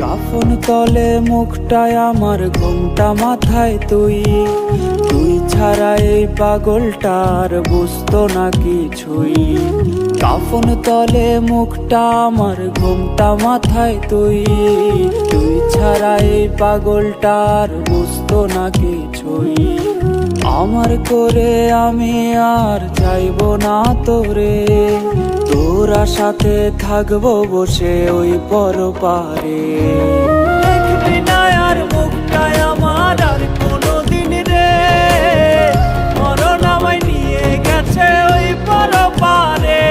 কাফন তলে মুখটায় আমার, ঘুমটা মাথায় তুই ছাড়া এই পাগলটার বুঝতো না কিছুই। কাফন তলে মুখটা আমার, ঘুমটা মাথায় তুই ছাড়া এই পাগলটার বুঝতো না কিছুই। আমার করে আমি আর চাইবো না তোরে, তোরা সাথে থাকবো বসে ওই পরপারে। দেখবি না আর মুখটায় আমার আর কোনোদিন রে, মরণ আমায় নিয়ে গেছে ওই পরপারে।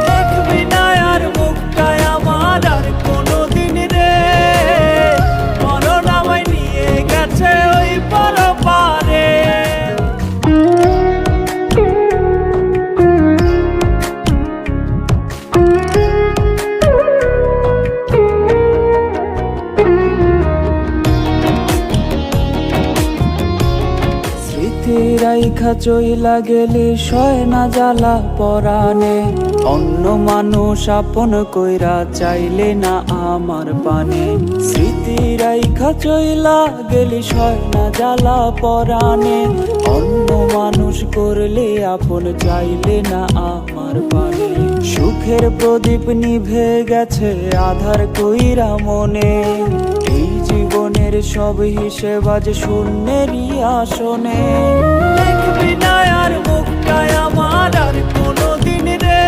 দেখবি না আর মুখটায় আমার আর কোনোদিন রে, মরণ আমায় নিয়ে গেছে ওই পরপারে। রাইখা চইলা গেলি সয় না জ্বালা পরাণে, অন্য মানুষ আপন কইরা চাইলে না আমার পানে। স্মৃতি রাইখা চইলা গেলি সয় না জ্বালা পরাণে, অন্য মানুষ করলে আপন চাইলে না আমার পানে। সুখের প্রদীপ নিভে গেছে আধার কইরা মনে, এই জীবনের সব হিসেব আজ শূন্যেরই আসনে। দেখবি না আর মুখটায় আমার আর কোনোদিন রে,